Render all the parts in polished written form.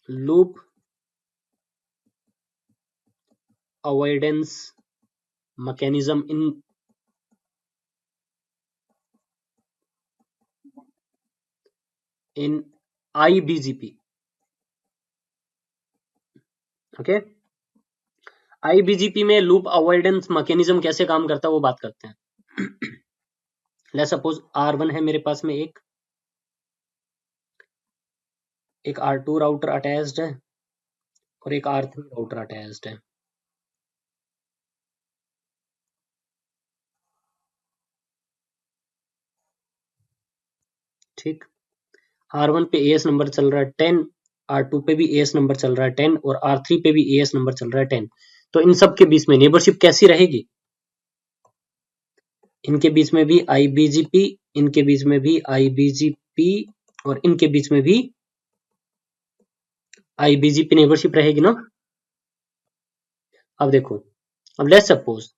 Loop avoidance mechanism in IBGP. Okay, IBGP में loop avoidance mechanism कैसे काम करता है वो बात करते हैं। लेट्स सपोज R1 है मेरे पास में एक R2 राउटर अटैच्ड है और एक R3 राउटर अटैच्ड है। ठीक, R1 पे AS नंबर चल रहा है 10, R2 पे भी AS नंबर चल रहा है 10 और R3 पे भी AS नंबर चल रहा है 10। तो इन सब के बीच में नेबरशिप कैसी रहेगी? इनके बीच में भी IBGP, इनके बीच में भी IBGP और इनके बीच में भी IBGP नेबरशिप रहेगी ना। अब देखो, अब लेट्स सपोज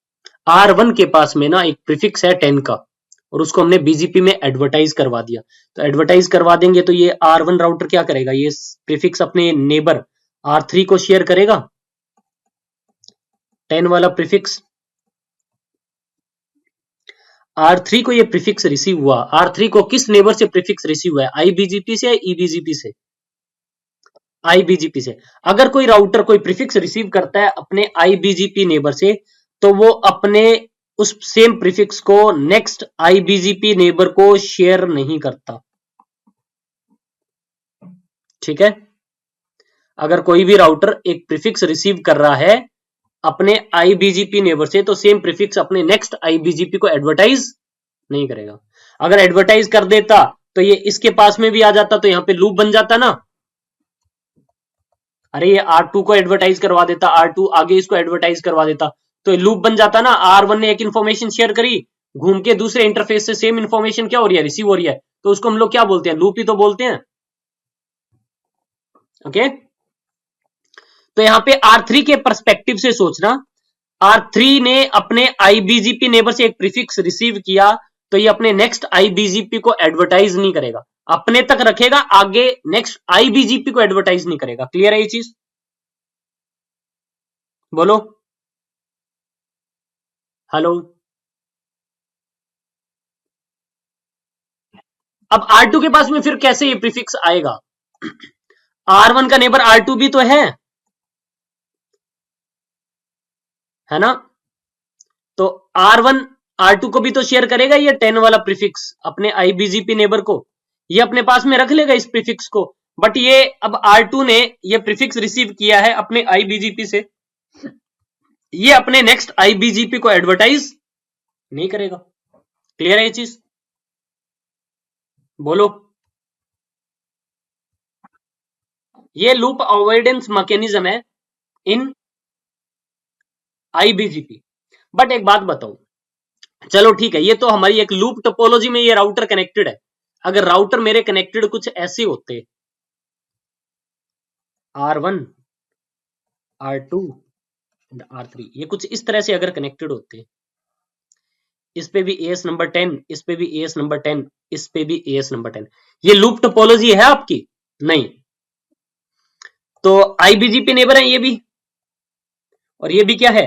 R1 के पास में ना एक प्रीफिक्स है 10 का और उसको हमने BGP में एडवर्टाइज करवा दिया। तो एडवर्टाइज करवा देंगे तो ये R1 राउटर क्या करेगा, ये प्रीफिक्स अपने नेबर R3 को शेयर करेगा 10 वाला प्रीफिक्स। R3 को ये प्रीफिक्स रिसीव हुआ, R3 को किस नेबर से प्रीफिक्स रिसीव हुआ है, IBGP से या EBGP से? IBGP से। अगर कोई राउटर कोई प्रीफिक्स रिसीव करता है अपने IBGP नेबर से तो वो अपने उस सेम प्रीफिक्स को नेक्स्ट IBGP नेबर को शेयर नहीं करता। ठीक है, अगर कोई भी राउटर एक प्रीफिक्स रिसीव कर रहा है अपने IBGP नेबर से तो सेम प्रीफिक्स अपने नेक्स्ट IBGP को एडवर्टाइज नहीं करेगा। अगर एडवर्टाइज कर देता तो ये इसके पास में भी आ जाता तो यहां पे लूप बन जाता ना। अरे ये R2 को एडवर्टाइज करवा देता, R2 आगे इसको एडवर्टाइज करवा देता तो लूप बन जाता ना। R1 ने एक इंफॉर्मेशन शेयर करी, घूम के दूसरे इंटरफेस से सेम इंफॉर्मेशन क्या हो रही है, रिसीव हो रही है, तो उसको हम लोग क्या बोलते हैं, लूप ही तो बोलते हैं। ओके, तो यहां पे R3 के पर्सपेक्टिव से सोचना, R3 ने अपने IBGP नेबर से एक प्रीफिक्स रिसीव किया तो ये अपने नेक्स्ट IBGP को एडवर्टाइज नहीं करेगा, अपने तक रखेगा, आगे नेक्स्ट IBGP को एडवर्टाइज नहीं करेगा। क्लियर है ये चीज? बोलो हेलो। अब R2 के पास में फिर कैसे ये प्रीफिक्स आएगा? R1 का नेबर R2 भी तो है ना, तो R1 R2 को भी तो शेयर करेगा ये 10 वाला प्रीफिक्स अपने IBGP नेबर को, ये अपने पास में रख लेगा इस प्रीफिक्स को। बट ये अब R2 ने ये प्रीफिक्स रिसीव किया है अपने IBGP से, ये अपने नेक्स्ट IBGP को एडवर्टाइज नहीं करेगा। क्लियर है ये चीज? बोलो। ये लूप अवॉइडेंस मैकेनिज्म है इन IBGP। बट एक बात बताओ, चलो ठीक है, ये तो हमारी एक लूप टोपोलॉजी में ये राउटर कनेक्टेड है। अगर राउटर मेरे कनेक्टेड कुछ ऐसे होते, R1, R2 एंड R3, ये कुछ इस तरह से अगर कनेक्टेड होते, इस पे भी AS नंबर 10, इस पे भी AS नंबर 10, इस पे भी AS नंबर 10, ये लूप टोपोलॉजी है आपकी? नहीं। तो IBGP नेबर है ये भी, और ये भी क्या है,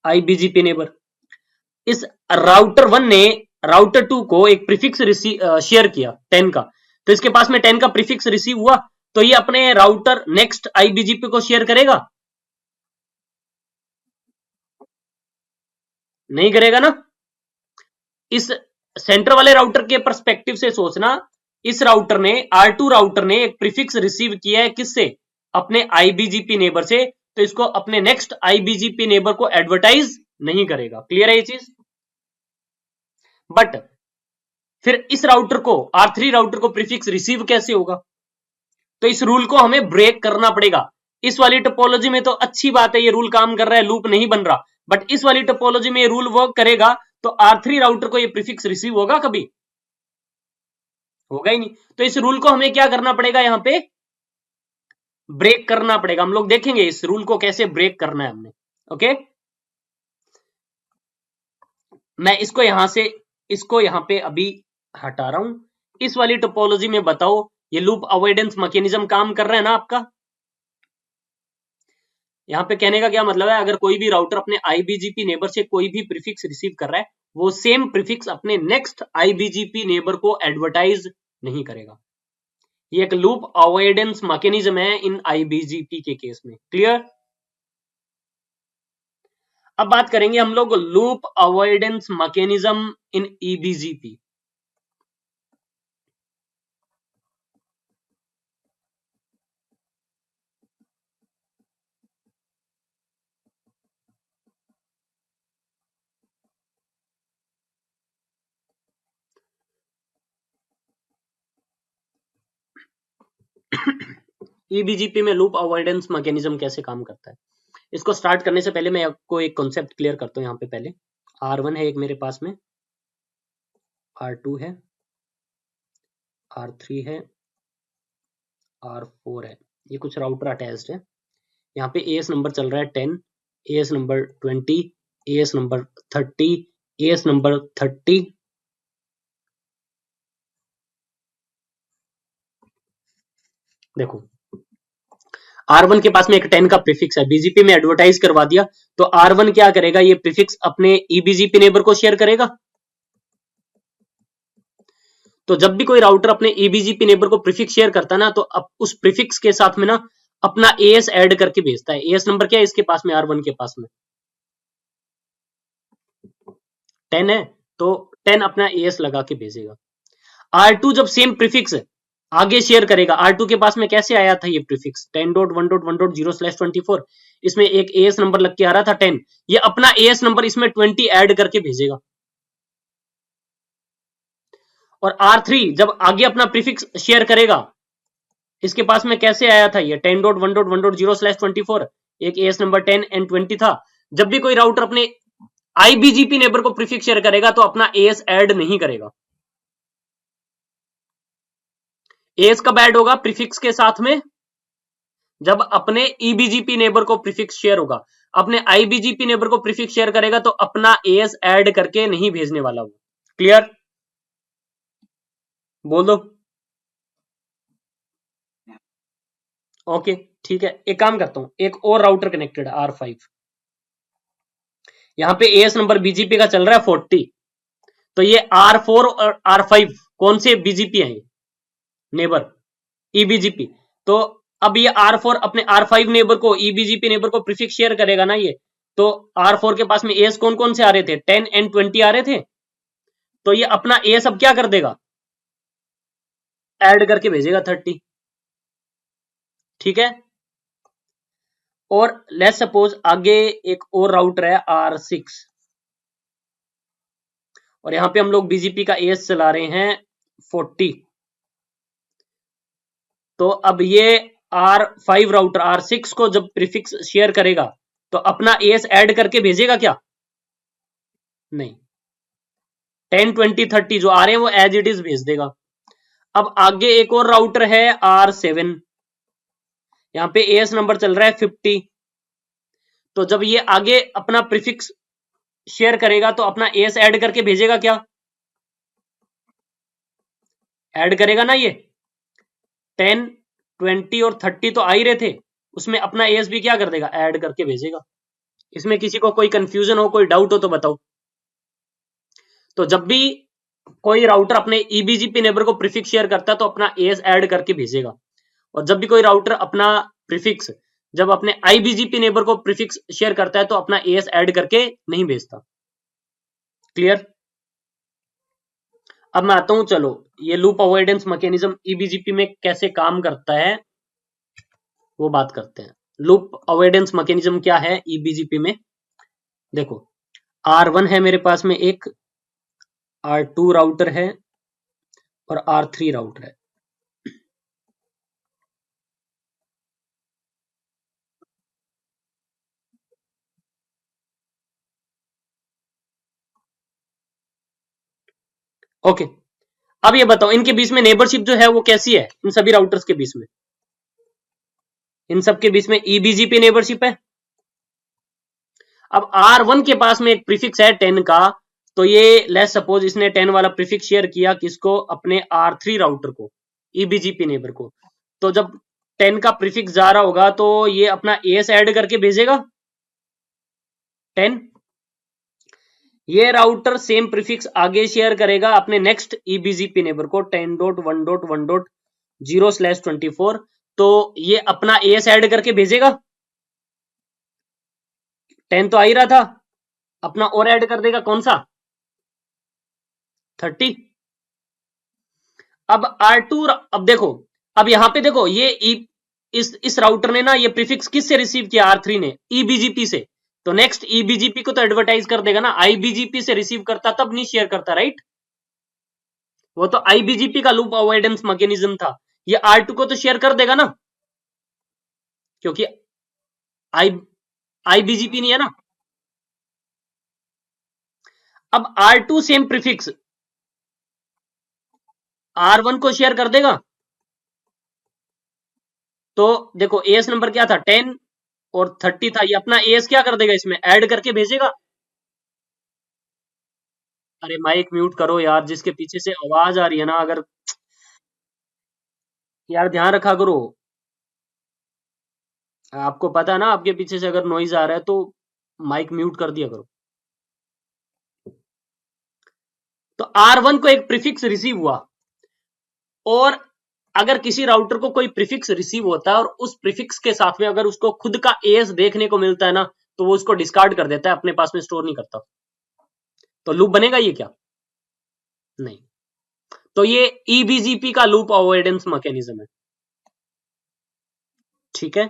IBGP नेबर। इस राउटर 1 ने राउटर 2 को एक प्रीफिक्स शेयर किया 10 का, तो इसके पास में 10 का प्रीफिक्स रिसीव हुआ तो ये अपने राउटर नेक्स्ट IBGP को शेयर करेगा? नहीं करेगा ना। इस सेंटर वाले राउटर के पर्सपेक्टिव से सोचना, इस राउटर ने R2 राउटर ने एक प्रीफिक्स रिसीव किया है किससे, अपने IBGP नेबर से, तो इसको अपने नेक्स्ट IBGP नेबर को एडवर्टाइज नहीं करेगा। क्लियर है ये चीज? बट फिर इस राउटर को, R3 राउटर को प्रीफिक्स रिसीव कैसे होगा? तो इस रूल को हमें ब्रेक करना पड़ेगा। इस वाली टोपोलॉजी में तो अच्छी बात है, ये रूल काम कर रहा है, लूप नहीं बन रहा, बट इस वाली टोपोलॉजी में ये रूल वर्क करेगा तो R3 राउटर को ये प्रीफिक्स रिसीव होगा कभी? होगा ही नहीं। तो इस रूल को हमें क्या करना पड़ेगा, यहां पे ब्रेक करना पड़ेगा। हम लोग देखेंगे इस रूल को कैसे ब्रेक करना है हमने। ओके, मैं इसको यहां पे अभी हटा रहा हूं। इस वाली टोपोलॉजी में बताओ, ये लूप अवॉइडेंस मैकेनिज्म काम कर रहा है ना आपका? यहाँ पे कहने का क्या मतलब है, अगर कोई भी राउटर अपने आईबीजीपी नेबर से कोई भी प्रीफिक्स रिसीव कर रहा है, वो सेम प्रीफिक्स अपने नेक्स्ट आईबीजीपी नेबर को एडवर्टाइज नहीं करेगा। ये एक लूप अवॉइडेंस मैकेनिज्म है इन आईबीजीपी के केस में। क्लियर? अब बात करेंगे हम लोग लूप अवॉइडेंस मैकेनिज्म इन ईबीजीपी। ईबीजीपी में लूप अवॉइडेंस मैकेनिज्म कैसे काम करता है, इसको स्टार्ट करने से पहले मैं आपको एक कॉन्सेप्ट क्लियर करता हूं। यहाँ पे पहले R1 है एक मेरे पास में, R2 है, R3 है, R4 है, ये कुछ राउटर अटैच्ड है। यहाँ पे एएस नंबर चल रहा है 10, as number 20, as number 30, as number 30। देखो R1 के पास में एक 10 का प्रीफिक्स है, बीजीपी में एडवर्टाइज करवा दिया, तो R1 क्या करेगा, ये प्रीफिक्स अपने ईबीजीपी नेबर को शेयर करेगा। तो जब भी कोई राउटर अपने ईबीजीपी नेबर को प्रीफिक्स शेयर करता है ना, तो अब उस प्रीफिक्स के साथ में ना अपना एएस ऐड करके भेजता है। एएस नंबर क्या है इसके पास में, R1 के पास में 10 है, तो 10 अपना एएस लगा के भेजेगा। R2 जब सेम प्रीफिक्स आगे शेयर करेगा, R2 के पास में कैसे आया था ये प्रीफिक्स 10.1.1.0/24, इसमें एक एएस नंबर लग के आ रहा था 10, ये अपना एएस नंबर इसमें 20 ऐड करके भेजेगा। और R3 जब आगे अपना प्रीफिक्स शेयर करेगा, इसके पास में कैसे आया था ये 10.1.1.0/24, एक एएस नंबर 10 एंड 20 था। जब भी कोई राउटर अपने आईबीजीपी नेबर को प्रीफिक्स शेयर करेगा तो अपना एएस ऐड नहीं करेगा। एएस कब ऐड होगा, प्रीफिक्स के साथ में, जब अपने ईबीजीपी नेबर को प्रीफिक्स शेयर होगा। अपने आईबीजीपी नेबर को प्रीफिक्स शेयर करेगा तो अपना एएस ऐड करके नहीं भेजने वाला वो। क्लियर? बोल दो। ओके ठीक है, एक काम करता हूं, एक और राउटर कनेक्टेड R5, यहां पे एएस नंबर बीजीपी का चल रहा है 40, तो ये R4 और R5 कौन से बीजीपी है, नेबर ईबीजीपी। तो अब ये R4 अपने R5 नेबर को, ईबीजीपी नेबर को प्रीफिक्स शेयर करेगा ना ये, तो R4 के पास में एएस कौन कौन से आ रहे थे, 10 एंड 20 आ रहे थे, तो ये अपना एएस अब क्या कर देगा, ऐड करके भेजेगा 30। ठीक है, और लेट्स सपोज आगे एक और राउटर है R6, और यहां पे हम लोग बीजीपी का एएस चला रहे हैं 40, तो अब ये R5 राउटर R6 को जब प्रीफिक्स शेयर करेगा तो अपना एएस ऐड करके भेजेगा क्या, नहीं, 10 20 30 जो आ रहे हैं वो एज इट इज भेज देगा। अब आगे एक और राउटर है R7, यहां पे एएस नंबर चल रहा है 50, तो जब ये आगे अपना प्रीफिक्स शेयर करेगा तो अपना एएस ऐड करके भेजेगा क्या, ऐड करेगा ना, ये 10 20 और 30 तो आ ही रहे थे, उसमें अपना एएस भी क्या कर देगा, ऐड करके भेजेगा। इसमें किसी को कोई कंफ्यूजन हो, कोई डाउट हो तो बताओ। तो जब भी कोई राउटर अपने ईबीजीपी नेबर को प्रीफिक्स शेयर करता है तो अपना एएस ऐड करके भेजेगा, और जब भी कोई राउटर अपना प्रीफिक्स जब अपने आईबीजीपी नेबर को प्रीफिक्स शेयर करता है तो अपना एएस ऐड करके नहीं भेजता। क्लियर? अब मैं आता हूं, चलो ये लूप अवॉइडेंस मैकेनिज्म ईबीजीपी में कैसे काम करता है वो बात करते हैं। लूप अवॉइडेंस मैकेनिज्म क्या है ईबीजीपी में, देखो R1 है मेरे पास में एक, R2 राउटर है और R3 राउटर है। ओके, अब ये बताओ इनके बीच में नेबरशिप जो है वो कैसी है, इन सभी राउटर्स के बीच में, इन सब के बीच में ईबीजीपी नेबरशिप है। अब R1 के पास में एक प्रीफिक्स है 10 का, तो ये लेट्स सपोज इसने 10 वाला प्रीफिक्स शेयर किया किसको, अपने R3 राउटर को, ईबीजीपी नेबर को। तो जब 10 का प्रीफिक्स जा रहा होगा तो ये अपना एस ऐड करके भेजेगा 10। ये राउटर सेम प्रीफिक्स आगे शेयर करेगा अपने नेक्स्ट ईबीजीपी नेबर को 10.1.1.0/24। तो ये अपना एस ऐड करके भेजेगा 10 तो आ ही रहा था, अपना और ऐड कर देगा कौन सा 30। अब R2, अब देखो, अब यहां पे देखो ये इस राउटर ने ना ये प्रीफिक्स किससे रिसीव किया R3 ने ईबीजीपी से। तो नेक्स्ट ईबीजीपी को तो एडवर्टाइज कर देगा ना, आईबीजीपी से रिसीव करता तब नहीं शेयर करता, राइट। वो तो आईबीजीपी का लूप अवॉइडेंस मैकेनिज्म था, ये R2 को तो शेयर कर देगा ना, क्योंकि आईबीजीपी नहीं है ना। अब R2 सेम प्रीफिक्स R1 को शेयर कर देगा। तो देखो एस नंबर क्या था 10 और 30 था, ये अपना एस क्या कर देगा इसमें ऐड करके भेजेगा। अरे माइक म्यूट करो यार, जिसके पीछे से आवाज आ रही है ना, अगर यार ध्यान रखा करो। आपको पता है ना, आपके पीछे से अगर नॉइज आ रहा है तो माइक म्यूट कर दिया करो। तो R1 को एक प्रीफिक्स रिसीव हुआ, और अगर किसी राउटर को कोई प्रीफिक्स रिसीव होता है और उस प्रीफिक्स के साथ में अगर उसको खुद का एस देखने को मिलता है ना, तो वो उसको डिस्कार्ड कर देता है, अपने पास में स्टोर नहीं करता। तो लूप बनेगा ये क्या, नहीं। तो ये ईबीजीपी का लूप अवॉइडेंस मैकेनिज्म है, ठीक है।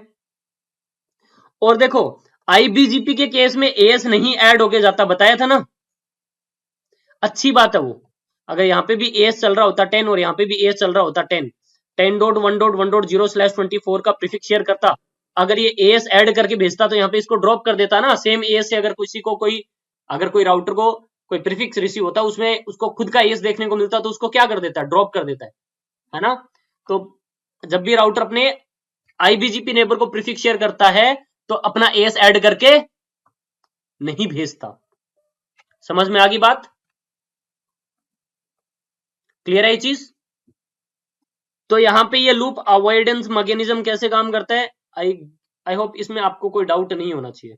और देखो आईबीजीपी के केस में एएस नहीं ऐड होके जाता, बताया था ना, अच्छी बात है वो। अगर यहाँ पे भी एएस चल रहा होता 10 और यहाँ पे भी एएस चल रहा होता 10.1.1.0/24 का प्रीफिक्स शेयर करता, अगर ये एएस ऐड करके भेजता तो यहाँ पे इसको ड्रॉप कर देता ना। सेम एएस से अगर किसी को अगर कोई राउटर को कोई प्रीफिक्स रिसीव होता, उसमें उसको खुद का एएस देखने को मिलता तो उसको क्या कर देता है, ड्रॉप कर देता है ना। तो जब भी राउटर अपने आईबीजीपी नेबर को प्रीफिक्स शेयर करता है तो अपना एएस ऐड करके नहीं भेजता। समझ में आ गई बात, क्लियर है ये चीज। तो यहां पे ये लूप अवॉइडेंस मैकेनिज्म कैसे काम करता है, आई होप इसमें आपको कोई डाउट नहीं होना चाहिए।